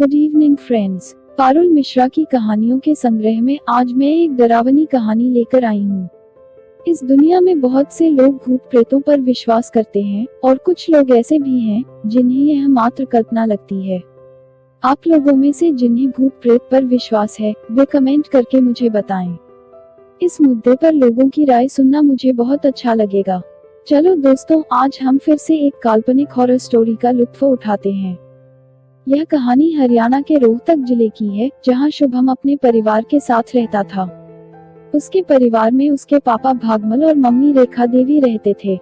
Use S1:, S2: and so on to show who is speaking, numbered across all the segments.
S1: Good evening friends. Parul Mishra की कहानियों के संग्रह में आज मैं एक डरावनी कहानी लेकर आई हूँ। इस दुनिया में बहुत से लोग भूत प्रेतों पर विश्वास करते हैं और कुछ लोग ऐसे भी हैं जिन्हें यह मात्र कल्पना लगती है। आप लोगों में से जिन्हें भूत प्रेत पर विश्वास है वे कमेंट करके मुझे बताएं। इस मुद्दे पर लोगों की राय सुनना मुझे बहुत अच्छा लगेगा। चलो दोस्तों, आज हम फिर से एक काल्पनिक हॉरर स्टोरी का लुत्फ उठाते हैं। यह कहानी हरियाणा के रोहतक जिले की है, जहां शुभम अपने परिवार के साथ रहता था। उसके परिवार में उसके पापा भागमल और मम्मी रेखा देवी रहते थे।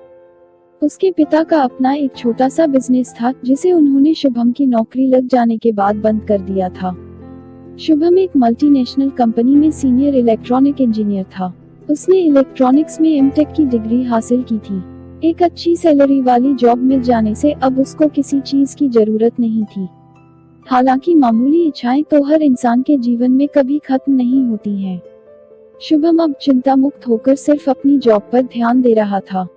S1: उसके पिता का अपना एक छोटा सा बिजनेस था जिसे उन्होंने शुभम की नौकरी लग जाने के बाद बंद कर दिया था। शुभम एक मल्टीनेशनल कंपनी में सीनियर इलेक्ट्रॉनिक इंजीनियर था। उसने इलेक्ट्रॉनिक्स में एमटेक की डिग्री हासिल की थी। एक अच्छी सैलरी वाली जॉब मिल जाने से अब उसको किसी चीज की जरूरत नहीं थी। हालांकि मामूली इच्छाएं तो हर इंसान के जीवन में कभी खत्म नहीं होती हैं। शुभम अब चिंता मुक्त होकर सिर्फ अपनी जॉब पर ध्यान दे रहा था।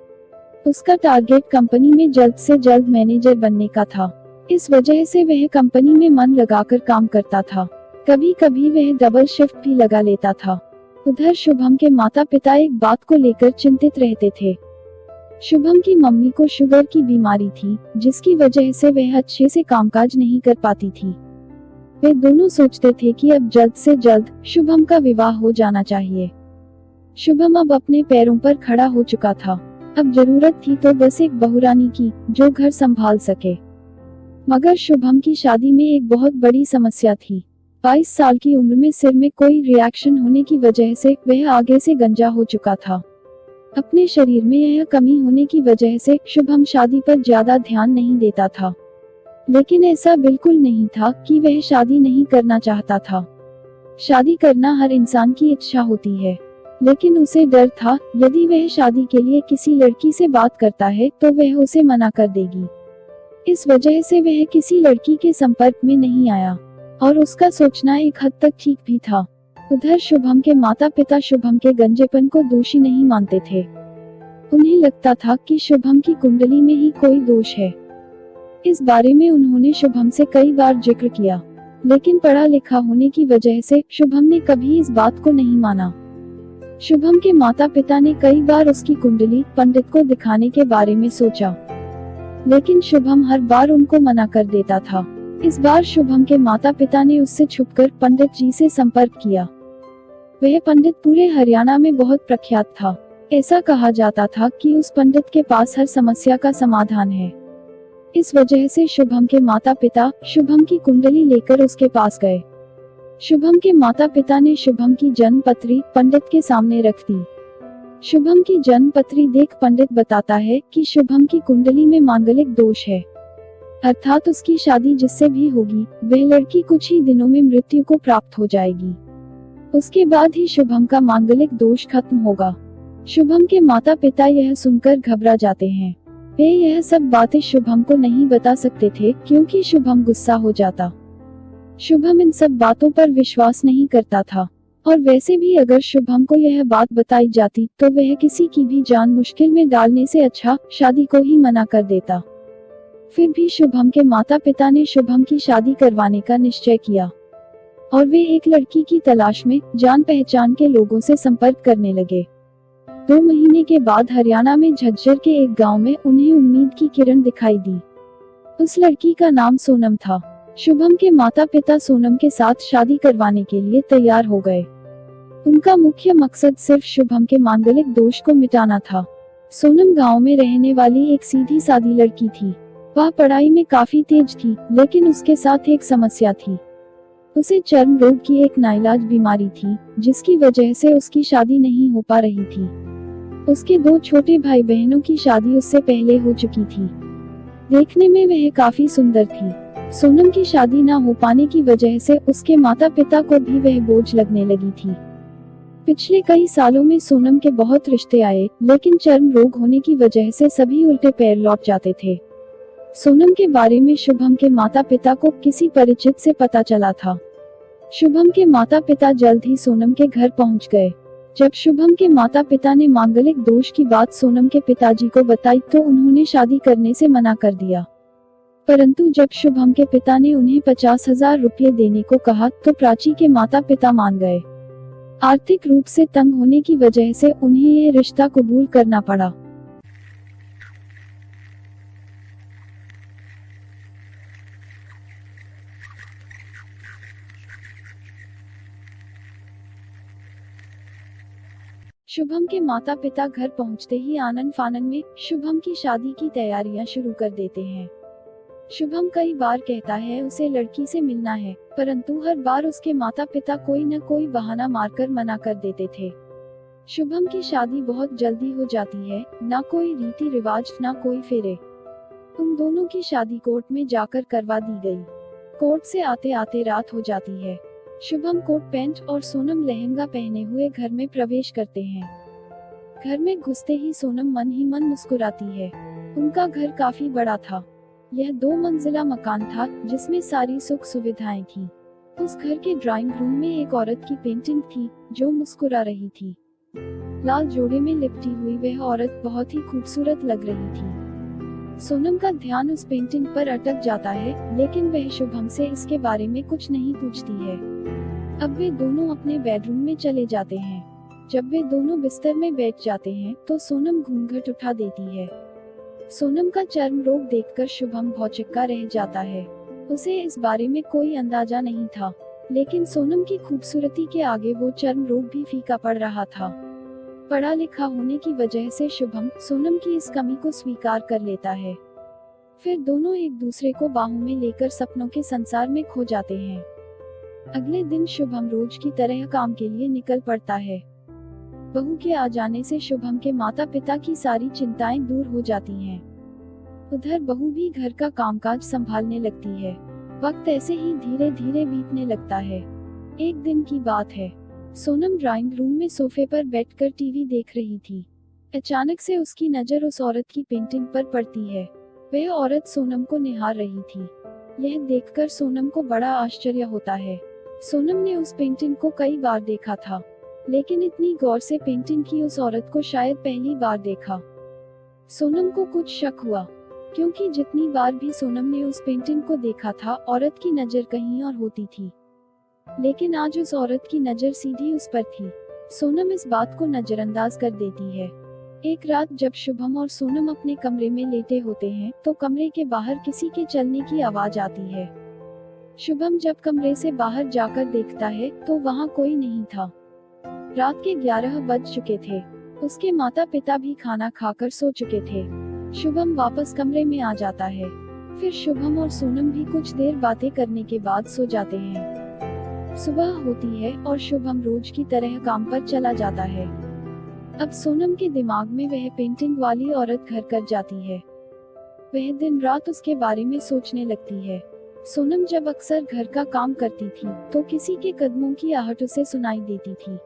S1: उसका टारगेट कंपनी में जल्द से जल्द मैनेजर बनने का था। इस वजह से वह कंपनी में मन लगाकर काम करता था। कभी कभी वह डबल शिफ्ट भी लगा लेता था। उधर शुभम के माता पिता एक बात को लेकर चिंतित रहते थे। शुभम की मम्मी को शुगर की बीमारी थी, जिसकी वजह से वह अच्छे से कामकाज नहीं कर पाती थी। वे दोनों सोचते थे कि अब जल्द से जल्द शुभम का विवाह हो जाना चाहिए। शुभम अब अपने पैरों पर खड़ा हो चुका था। अब जरूरत थी तो बस एक बहुरानी की, जो घर संभाल सके। मगर शुभम की शादी में एक बहुत बड़ी समस्या थी। 22 साल की उम्र में सिर में कोई रिएक्शन होने की वजह से वह आगे से गंजा हो चुका था। अपने शरीर में यह कमी होने की वजह से शुभम शादी पर ज्यादा ध्यान नहीं देता था। लेकिन ऐसा बिल्कुल नहीं था कि वह शादी नहीं करना चाहता था। शादी करना हर इंसान की इच्छा होती है, लेकिन उसे डर था यदि वह शादी के लिए किसी लड़की से बात करता है तो वह उसे मना कर देगी। इस वजह से वह किसी लड़की के संपर्क में नहीं आया और उसका सोचना एक हद तक ठीक भी था। उधर शुभम के माता पिता शुभम के गंजेपन को दोषी नहीं मानते थे। उन्हें लगता था कि शुभम की कुंडली में ही कोई दोष है। इस बारे में उन्होंने शुभम से कई बार जिक्र किया, लेकिन पढ़ा लिखा होने की वजह से शुभम ने कभी इस बात को नहीं माना। शुभम के माता पिता ने कई बार उसकी कुंडली पंडित को दिखाने के बारे में सोचा, लेकिन शुभम हर बार उनको मना कर देता था। इस बार शुभम के माता पिता ने उससे छुपकर पंडित जी से संपर्क किया। वह पंडित पूरे हरियाणा में बहुत प्रख्यात था। ऐसा कहा जाता था कि उस पंडित के पास हर समस्या का समाधान है। इस वजह से शुभम के माता पिता शुभम की कुंडली लेकर उसके पास गए। शुभम के माता पिता ने शुभम की जन्म पत्री पंडित के सामने रख दी। शुभम की जन्म पत्री देख पंडित बताता है कि शुभम की कुंडली में मांगलिक दोष है, अर्थात उसकी शादी जिससे भी होगी वह लड़की कुछ ही दिनों में मृत्यु को प्राप्त हो जाएगी। उसके बाद ही शुभम का मांगलिक दोष खत्म होगा। शुभम के माता पिता यह सुनकर घबरा जाते हैं। वे यह सब बातें शुभम को नहीं बता सकते थे क्योंकि शुभम गुस्सा हो जाता। शुभम इन सब बातों पर विश्वास नहीं करता था, और वैसे भी अगर शुभम को यह बात बताई जाती तो वह किसी की भी जान मुश्किल में डालने से अच्छा शादी को ही मना कर देता। फिर भी शुभम के माता पिता ने शुभम की शादी करवाने का निश्चय किया और वे एक लड़की की तलाश में जान पहचान के लोगों से संपर्क करने लगे। 2 महीने के बाद हरियाणा में झज्जर के एक गांव में उन्हें उम्मीद की किरण दिखाई दी। उस लड़की का नाम सोनम था। शुभम के माता पिता सोनम के साथ शादी करवाने के लिए तैयार हो गए। उनका मुख्य मकसद सिर्फ शुभम के मांगलिक दोष को मिटाना था। सोनम गांव में रहने वाली एक सीधी सादी लड़की थी। वह पढ़ाई में काफी तेज थी, लेकिन उसके साथ एक समस्या थी। उसे चर्म रोग की एक नाइलाज बीमारी थी, जिसकी वजह से उसकी शादी नहीं हो पा रही थी। उसके 2 छोटे भाई बहनों की शादी उससे पहले हो चुकी थी। देखने में वह काफी सुंदर थी। सोनम की शादी ना हो पाने की वजह से उसके माता पिता को भी वह बोझ लगने लगी थी। पिछले कई सालों में सोनम के बहुत रिश्ते आए, लेकिन चर्म रोग होने की वजह से सभी उल्टे पैर लौट जाते थे। सोनम के बारे में शुभम के माता पिता को किसी परिचित से पता चला था। शुभम के माता पिता जल्द ही सोनम के घर पहुंच गए। जब शुभम के माता पिता ने मांगलिक दोष की बात सोनम के पिताजी को बताई तो उन्होंने शादी करने से मना कर दिया। परंतु जब शुभम के पिता ने उन्हें 50,000 रुपये देने को कहा तो प्राची के माता पिता मान गए। आर्थिक रूप से तंग होने की वजह से उन्हें यह रिश्ता कबूल करना पड़ा। शुभम के माता पिता घर पहुंचते ही आनन फानन में शुभम की शादी की तैयारियां शुरू कर देते हैं। शुभम कई बार कहता है उसे लड़की से मिलना है, परंतु हर बार उसके माता पिता कोई न कोई बहाना मारकर मना कर देते थे। शुभम की शादी बहुत जल्दी हो जाती है, ना कोई रीति रिवाज ना कोई फेरे। उन दोनों की शादी कोर्ट में जाकर करवा दी गई। कोर्ट से आते आते रात हो जाती है। शुभम कोट पैंट और सोनम लहंगा पहने हुए घर में प्रवेश करते हैं। घर में घुसते ही सोनम मन ही मन मुस्कुराती है। उनका घर काफी बड़ा था। यह 2 मंजिला मकान था जिसमें सारी सुख सुविधाएं थी। उस घर के ड्राइंग रूम में एक औरत की पेंटिंग थी जो मुस्कुरा रही थी। लाल जोड़े में लिपटी हुई वह औरत बहुत ही खूबसूरत लग रही थी। सोनम का ध्यान उस पेंटिंग पर अटक जाता है, लेकिन वह शुभम से इसके बारे में कुछ नहीं पूछती है। अब वे दोनों अपने बेडरूम में चले जाते हैं। जब वे दोनों बिस्तर में बैठ जाते हैं तो सोनम घूंघट उठा देती है। सोनम का चर्म रोग देखकर शुभम भौचक्का रह जाता है। उसे इस बारे में कोई अंदाजा नहीं था, लेकिन सोनम की खूबसूरती के आगे वो चर्म रोग भी फीका पड़ रहा था। पढ़ा लिखा होने की वजह से शुभम सोनम की इस कमी को स्वीकार कर लेता है। फिर दोनों एक दूसरे को बाहों में लेकर सपनों के संसार में खो जाते हैं। अगले दिन शुभम रोज की तरह काम के लिए निकल पड़ता है। बहू के आ जाने से शुभम के माता पिता की सारी चिंताएं दूर हो जाती हैं। उधर बहू भी घर का कामकाज संभालने लगती है। वक्त ऐसे ही धीरे धीरे बीतने लगता है। एक दिन की बात है, सोनम ड्राइंग रूम में सोफे पर बैठकर टीवी देख रही थी। अचानक से उसकी नजर उस औरत की पेंटिंग पर पड़ती है। वह औरत सोनम को निहार रही थी। यह देखकर सोनम को बड़ा आश्चर्य होता है। सोनम ने उस पेंटिंग को कई बार देखा था, लेकिन इतनी गौर से पेंटिंग की उस औरत को शायद पहली बार देखा। सोनम को कुछ शक हुआ, क्योंकि जितनी बार भी सोनम ने उस पेंटिंग को देखा था औरत की नजर कहीं और होती थी, लेकिन आज उस औरत की नजर सीधी उस पर थी। सोनम इस बात को नजरअंदाज कर देती है। एक रात जब शुभम और सोनम अपने कमरे में लेटे होते हैं तो कमरे के बाहर किसी के चलने की आवाज आती है। शुभम जब कमरे से बाहर जाकर देखता है तो वहाँ कोई नहीं था। रात के 11 बज चुके थे। उसके माता पिता भी खाना खाकर सो चुके थे। शुभम वापस कमरे में आ जाता है। फिर शुभम और सोनम भी कुछ देर बातें करने के बाद सो जाते हैं। सुबह होती है और शुभम रोज की तरह काम पर चला जाता है। अब सोनम के दिमाग में वह पेंटिंग वाली औरत घर कर जाती है। वह दिन रात उसके बारे में सोचने लगती है। सोनम जब अक्सर घर का काम करती थी तो किसी के कदमों की आहट उसे सुनाई देती थी,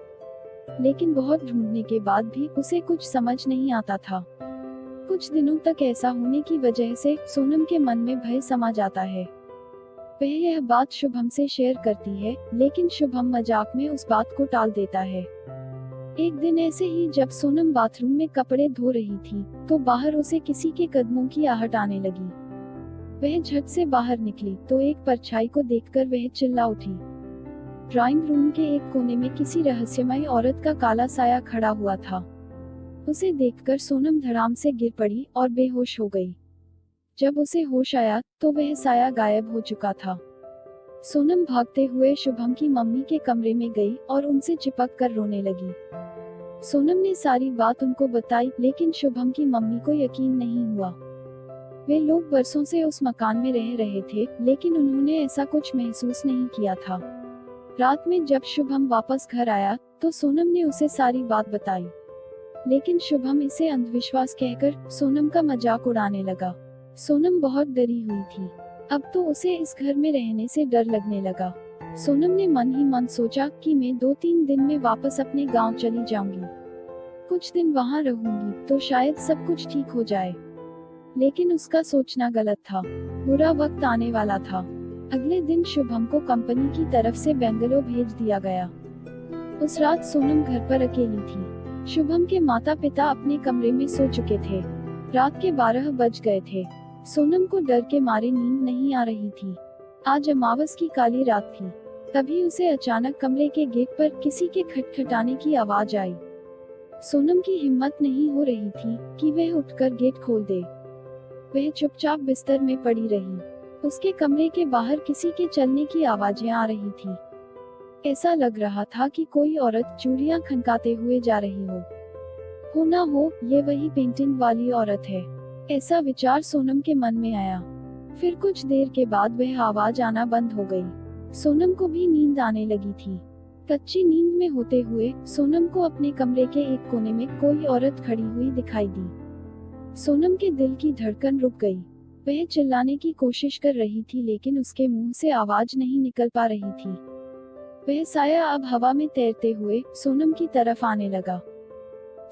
S1: लेकिन बहुत ढूंढने के बाद भी उसे कुछ समझ नहीं आता था। कुछ दिनों तक ऐसा होने की वजह से सोनम के मन में भय समा जाता है। वह यह बात शुभम से शेयर करती है, लेकिन शुभम मजाक में उस बात को टाल देता है। एक दिन ऐसे ही जब सोनम बाथरूम में कपड़े धो रही थी तो बाहर उसे किसी के कदमों की आहट आने लगी। वह झट से बाहर निकली तो एक परछाई को देखकर वह चिल्ला उठी। ड्राइंग रूम के एक कोने में किसी रहस्यमय औरत का काला साया खड़ा हुआ था। उसे देखकर सोनम धड़ाम से गिर पड़ी और बेहोश हो गई। जब उसे होश आया तो वह साया गायब हो चुका था। सोनम भागते हुए शुभम की मम्मी के कमरे में गई और उनसे चिपक कर रोने लगी। सोनम ने सारी बात उनको बताई, लेकिन शुभम की मम्मी को यकीन नहीं हुआ। वे लोग बरसों से उस मकान में रह रहे थे, लेकिन उन्होंने ऐसा कुछ महसूस नहीं किया था। रात में जब शुभम वापस घर आया तो सोनम ने उसे सारी बात बताई, लेकिन शुभम इसे अंधविश्वास कहकर सोनम का मजाक उड़ाने लगा। सोनम बहुत डरी हुई थी। अब तो उसे इस घर में रहने से डर लगने लगा। सोनम ने मन ही मन सोचा कि मैं 2-3 दिन में वापस अपने गांव चली जाऊंगी। कुछ दिन वहां रहूंगी तो शायद सब कुछ ठीक हो जाए। लेकिन उसका सोचना गलत था। बुरा वक्त आने वाला था। अगले दिन शुभम को कंपनी की तरफ से बेंगलोर भेज दिया गया। उस रात सोनम घर पर अकेली थी। शुभम के माता पिता अपने कमरे में सो चुके थे। रात के 12 बज गए थे। सोनम को डर के मारे नींद नहीं आ रही थी। आज अमावस की काली रात थी। तभी उसे अचानक कमरे के गेट पर किसी के खटखटाने की आवाज आई। सोनम की हिम्मत नहीं हो रही थी कि वह उठकर गेट खोल दे। वह चुपचाप बिस्तर में पड़ी रही। उसके कमरे के बाहर किसी के चलने की आवाजें आ रही थी। ऐसा लग रहा था कि कोई औरत चूड़ियां खनकाते हुए जा रही हो ना हो ये वही पेंटिंग वाली औरत है। ऐसा विचार सोनम के मन में आया। फिर कुछ देर के बाद वह आवाज आना बंद हो गई। सोनम को भी नींद आने लगी थी। कच्ची नींद में होते हुए सोनम को अपने कमरे के एक कोने में कोई औरत खड़ी हुई दिखाई दी। सोनम के दिल की धड़कन रुक गई। वह चिल्लाने की कोशिश कर रही थी लेकिन उसके मुंह से आवाज नहीं निकल पा रही थी। वह साया अब हवा में तैरते हुए सोनम की तरफ आने लगा।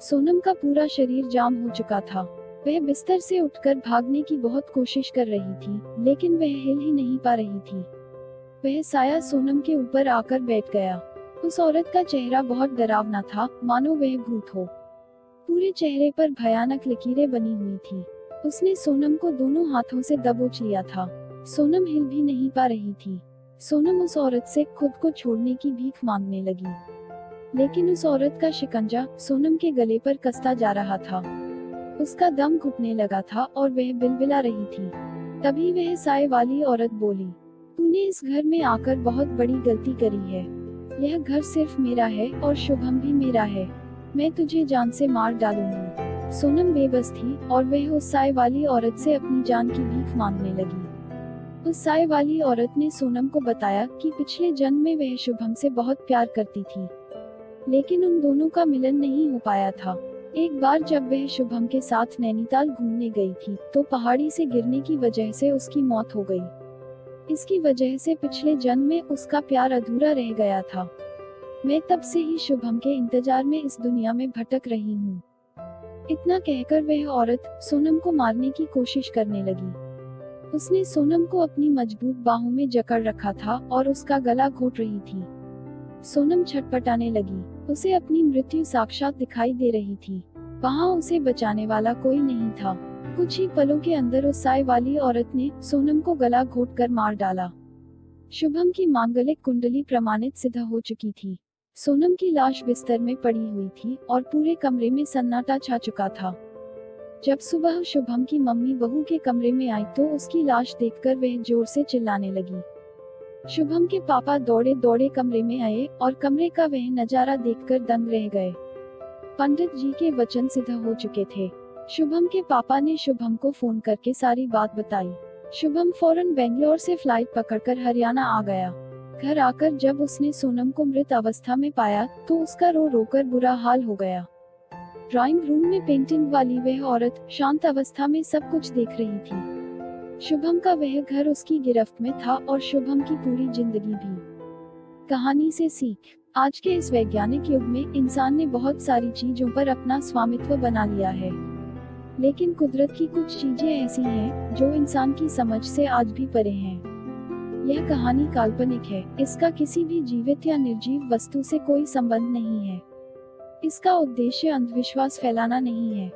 S1: सोनम का पूरा शरीर जाम हो चुका था। वह बिस्तर से उठकर भागने की बहुत कोशिश कर रही थी लेकिन वह हिल ही नहीं पा रही थी। वह साया सोनम के ऊपर आकर बैठ गया। उस औरत का चेहरा बहुत डरावना था, मानो वह भूत हो। पूरे चेहरे पर भयानक लकीरें बनी हुई थी। उसने सोनम को दोनों हाथों से दबोच लिया था। सोनम हिल भी नहीं पा रही थी। सोनम उस औरत से खुद को छोड़ने की भीख मांगने लगी, लेकिन उस औरत का शिकंजा सोनम के गले पर कसता जा रहा था। उसका दम घुटने लगा था और वह बिलबिला रही थी। तभी वह साए वाली औरत बोली, तूने इस घर में आकर बहुत बड़ी गलती करी है। यह घर सिर्फ मेरा है और शुभम भी मेरा है। मैं तुझे जान से मार डालूंगी। सोनम बेबस थी और वह उस साए वाली औरत से अपनी जान की भीख मांगने लगी। उस साए वाली औरत ने सोनम को बताया कि पिछले जन्म में वह शुभम से बहुत प्यार करती थी, लेकिन उन दोनों का मिलन नहीं हो पाया था। एक बार जब वह शुभम के साथ नैनीताल घूमने गई थी तो पहाड़ी से गिरने की वजह से उसकी मौत हो गई। इसकी वजह से पिछले जन्म में उसका प्यार अधूरा रह गया था। मैं तब से ही शुभम के इंतजार में इस दुनिया में भटक रही हूँ। इतना कहकर वह औरत सोनम को मारने की कोशिश करने लगी। उसने सोनम को अपनी मजबूत बाहों में जकड़ रखा था और उसका गला घोट रही थी। सोनम छटपटाने लगी। उसे अपनी मृत्यु साक्षात दिखाई दे रही थी। वहाँ उसे बचाने वाला कोई नहीं था। कुछ ही पलों के अंदर उस साए वाली औरत ने सोनम को गला घोटकर मार डाला। शुभम की मांगलिक कुंडली प्रमाणित सिद्ध हो चुकी थी। सोनम की लाश बिस्तर में पड़ी हुई थी और पूरे कमरे में सन्नाटा छा चुका था। जब सुबह शुभम की मम्मी बहू के कमरे में आई तो उसकी लाश देखकर वह जोर से चिल्लाने लगी। शुभम के पापा दौड़े दौड़े कमरे में आए और कमरे का वह नजारा देखकर दंग रह गए। पंडित जी के वचन सिद्ध हो चुके थे। शुभम के पापा ने शुभम को फोन करके सारी बात बताई। शुभम फौरन बेंगलोर से फ्लाइट पकड़कर हरियाणा आ गया। घर आकर जब उसने सोनम को मृत अवस्था में पाया तो उसका रो रोकर बुरा हाल हो गया। ड्राइंग रूम में पेंटिंग वाली वह औरत शांत अवस्था में सब कुछ देख रही थी। शुभम का वह घर उसकी गिरफ्त में था और शुभम की पूरी जिंदगी भी। कहानी से सीख। आज के इस वैज्ञानिक युग में इंसान ने बहुत सारी चीजों पर अपना स्वामित्व बना लिया है, लेकिन कुदरत की कुछ चीजें ऐसी हैं जो इंसान की समझ से आज भी परे हैं। यह कहानी काल्पनिक है। इसका किसी भी जीवित या निर्जीव वस्तु से कोई संबंध नहीं है। इसका उद्देश्य अंधविश्वास फैलाना नहीं है।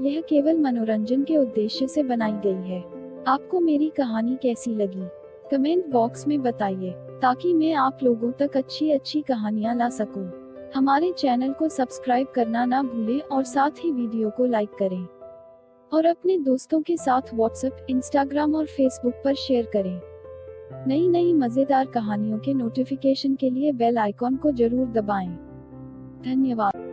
S1: यह केवल मनोरंजन के उद्देश्य से बनाई गई है। आपको मेरी कहानी कैसी लगी? कमेंट बॉक्स में बताइए ताकि मैं आप लोगों तक अच्छी अच्छी कहानियाँ ला सकूं। हमारे चैनल को सब्सक्राइब करना ना भूलें और साथ ही वीडियो को लाइक करें और अपने दोस्तों के साथ व्हाट्सएप, इंस्टाग्राम और फेसबुक पर शेयर करें। नई नई मजेदार कहानियों के नोटिफिकेशन के लिए बेल आइकॉन को जरूर दबाएं। धन्यवाद।